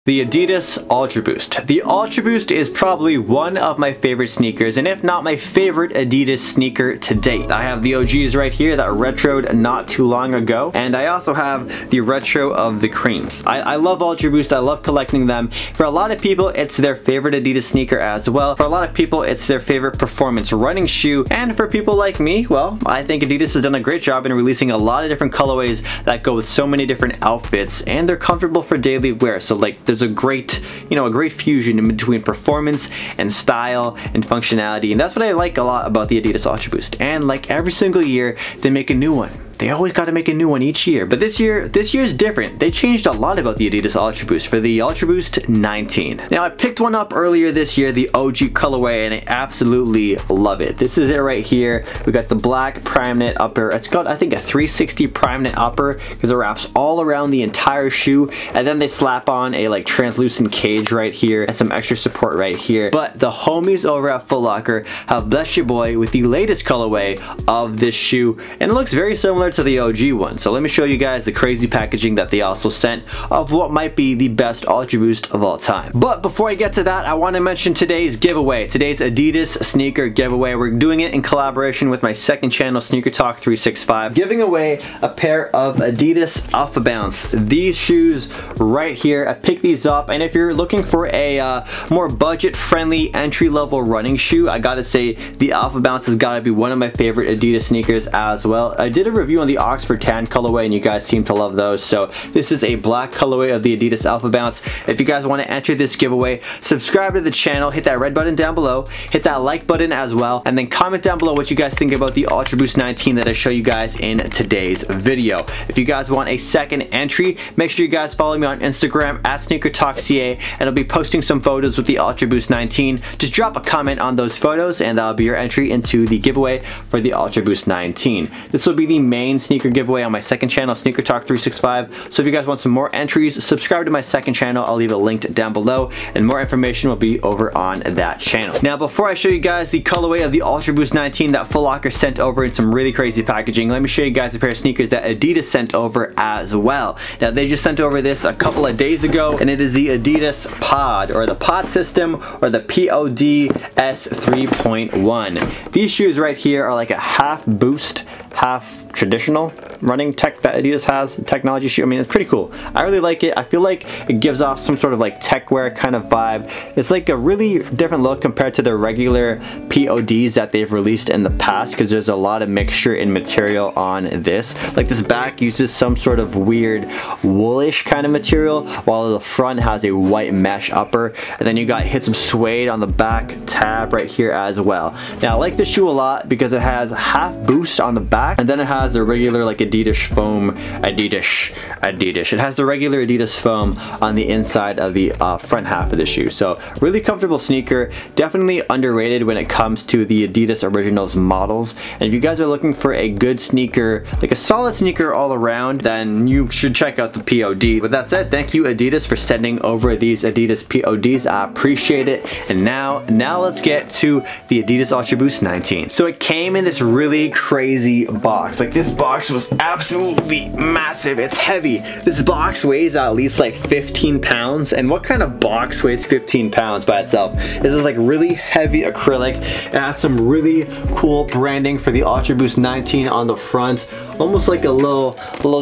The Adidas UltraBoost. The UltraBoost is probably one of my favorite sneakers, and if not my favorite Adidas sneaker to date. I have the OGs right here that retroed not too long ago, and I also have the retro of the creams. I love UltraBoost, I love collecting them. For a lot of people, it's their favorite Adidas sneaker as well. For a lot of people, it's their favorite performance running shoe, and for people like me, well, I think Adidas has done a great job in releasing a lot of different colorways that go with so many different outfits, and they're comfortable for daily wear. So like, there's a great, a great fusion in between performance and style and functionality, and that's what I like a lot about the Adidas UltraBoost. And like every single year, they make a new one. They always got to make a new one each year, but this year's different. They changed a lot about the Adidas UltraBoost for the UltraBoost 19. Now I picked one up earlier this year, the OG colorway, and I absolutely love it. This is it right here. We got the black prime knit upper. It's got, I think, a 360 prime knit upper because it wraps all around the entire shoe, and then they slap on a like translucent cage right here and some extra support right here. But the homies over at Foot Locker have blessed your boy with the latest colorway of this shoe, and it looks very similar to the OG one. So let me show you guys the crazy packaging that they also sent of what might be the best UltraBoost of all time. But before I get to that, I want to mention today's giveaway, today's Adidas sneaker giveaway. We're doing it in collaboration with my second channel, SneakerTalk 365, giving away a pair of Adidas Alpha Bounce. These shoes right here, I picked these up, and if you're looking for a more budget-friendly entry-level running shoe, I gotta say the Alpha Bounce has gotta be one of my favorite Adidas sneakers as well. I did a review on the Oxford tan colorway, and you guys seem to love those. So this is a black colorway of the Adidas Alpha Bounce. If you guys want to enter this giveaway, subscribe to the channel, hit that red button down below, hit that like button as well, and then comment down below what you guys think about the UltraBoost 19 that I show you guys in today's video. If you guys want a second entry, make sure you guys follow me on Instagram at SneakerTalkCA, and I'll be posting some photos with the UltraBoost 19. Just drop a comment on those photos, and that'll be your entry into the giveaway for the UltraBoost 19. This will be the main sneaker giveaway on my second channel, SneakerTalk 365. So if you guys want some more entries, subscribe to my second channel. I'll leave it linked down below, and more information will be over on that channel. Now, before I show you guys the colorway of the UltraBoost 19 that Foot Locker sent over in some really crazy packaging, let me show you guys a pair of sneakers that Adidas sent over as well. Now, they just sent over this a couple of days ago, and it is the Adidas POD, or the POD system, or the POD S3.1. These shoes right here are like a half boost, half traditional running tech that Adidas has, technology shoe. I mean, it's pretty cool. I really like it. I feel like it gives off some sort of like tech wear kind of vibe. It's like a really different look compared to the regular PODs that they've released in the past, because there's a lot of mixture in material on this. Like this back uses some sort of weird woolish kind of material, while the front has a white mesh upper, and then you got hits of suede on the back tab right here as well. Now I like this shoe a lot because it has half boost on the back, and then it has the regular like Adidas foam, Adidas. It has the regular Adidas foam on the inside of the front half of the shoe. So really comfortable sneaker, definitely underrated when it comes to the Adidas Originals models. And if you guys are looking for a good sneaker, like a solid sneaker all around, then you should check out the POD. With that said, thank you Adidas for sending over these Adidas PODs. I appreciate it. And now let's get to the Adidas UltraBoost 19. So it came in this really crazy box. Like this box was absolutely massive. It's heavy. This box weighs at least like 15 pounds. And what kind of box weighs 15 pounds by itself? This is like really heavy acrylic. It has some really cool branding for the UltraBoost 19 on the front. Almost like a little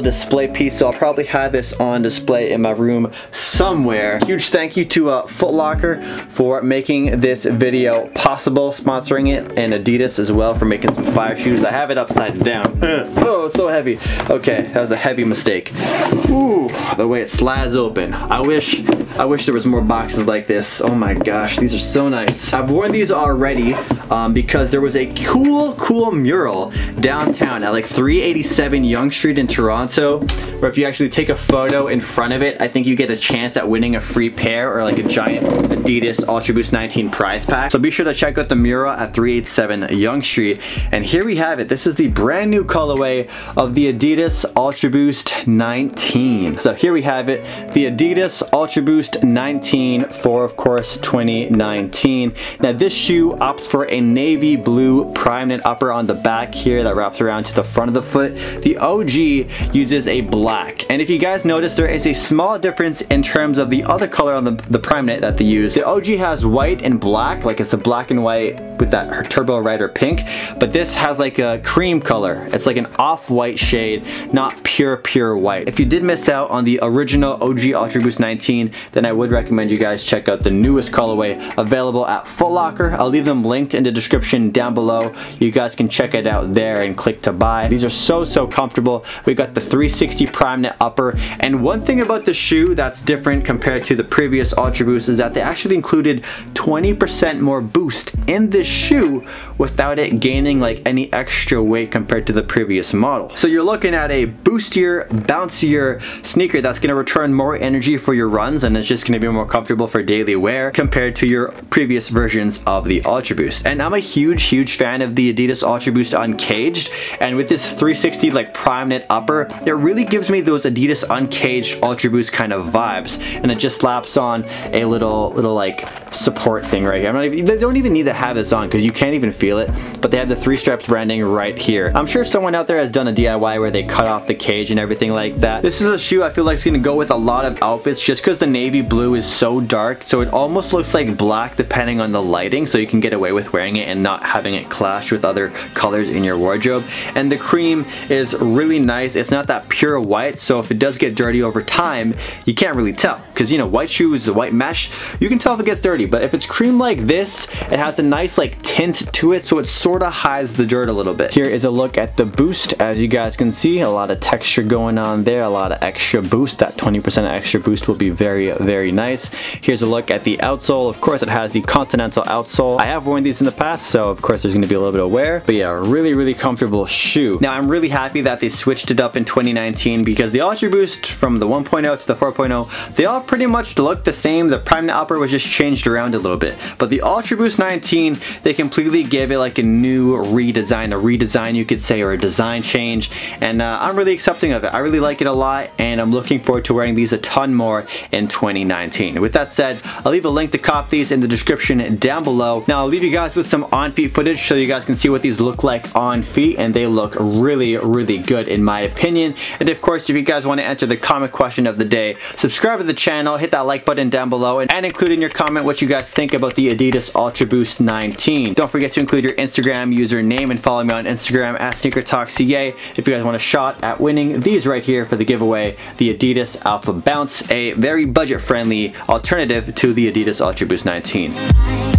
display piece. So I'll probably have this on display in my room somewhere. Huge thank you to Foot Locker for making this video possible, sponsoring it, and Adidas as well for making some fire shoes. I have it upside down. Oh, it's so heavy. Okay, that was a heavy mistake. Ooh, the way it slides open. I wish there was more boxes like this. Oh my gosh, these are so nice. I've worn these already because there was a cool mural downtown at like 387 Yonge Street in Toronto, where if you actually take a photo in front of it, I think you get a chance at winning a free pair or like a giant Adidas UltraBoost 19 prize pack. So be sure to check out the mural at 387 Yonge Street. And here we have it. This is the brand new colorway of the Adidas UltraBoost 19. So here we have it, the Adidas UltraBoost 19 for, of course, 2019. Now this shoe opts for a navy blue prime knit upper on the back here that wraps around to the front of the foot. it. The OG uses a black, and if you guys notice, there is a small difference in terms of the other color on the prime knit that they use. The OG has white and black, like it's a black and white with that turbo red or pink, but this has like a cream color. It's like an off-white shade, not pure white. If you did miss out on the original OG Ultra Boost 19, then I would recommend you guys check out the newest colorway available at Foot Locker. I'll leave them linked in the description down below. You guys can check it out there and click to buy. These are so comfortable. We got the 360 prime knit upper, and one thing about the shoe that's different compared to the previous Ultra Boost is that they actually included 20% more boost in this shoe without it gaining like any extra weight compared to the previous model. So you're looking at a boostier, bouncier sneaker that's going to return more energy for your runs, and it's just going to be more comfortable for daily wear compared to your previous versions of the Ultra Boost. And I'm a huge fan of the Adidas Ultra Boost Uncaged, and with this 360 like prime knit upper, it really gives me those Adidas Uncaged Ultra Boost kind of vibes, and it just slaps on a little like support thing right here. They don't even need to have this on because you can't even feel it, but they have the 3 stripes branding right here. I'm sure someone out there has done a DIY where they cut off the cage and everything like that. This is a shoe I feel like is going to go with a lot of outfits just because the navy blue is so dark, so it almost looks like black depending on the lighting, so you can get away with wearing it and not having it clash with other colors in your wardrobe. And the cream is really nice. It's not that pure white, so if it does get dirty over time, you can't really tell, because you know, white shoes, white mesh, you can tell if it gets dirty. But if it's cream like this, it has a nice like tint to it, so it sort of hides the dirt a little bit. Here is a look at the boost. As you guys can see, a lot of texture going on there, a lot of extra boost. That 20% extra boost will be very nice. Here's a look at the outsole. Of course, it has the Continental outsole. I have worn these in the past, so of course there's going to be a little bit of wear, but yeah, really comfortable shoe. Now I'm really happy that they switched it up in 2019, because the Ultra Boost from the 1.0 to the 4.0, they all pretty much look the same. The prime knit upper was just changed around a little bit, but the Ultra Boost 19, they completely gave it like a new redesign you could say, or a design change, and I'm really accepting of it. I really like it a lot, and I'm looking forward to wearing these a ton more in 2019. With that said, I'll leave a link to cop these in the description down below. Now I'll leave you guys with some on feet footage so you guys can see what these look like on feet, and they look really good in my opinion. And of course, if you guys want to answer the comment question of the day, subscribe to the channel, hit that like button down below, and include in your comment what you guys think about the Adidas Ultra Boost 19. Don't forget to include your Instagram username and follow me on Instagram at SneakerTalkCA if you guys want a shot at winning these right here for the giveaway, the Adidas Alpha Bounce, a very budget friendly alternative to the Adidas Ultra Boost 19.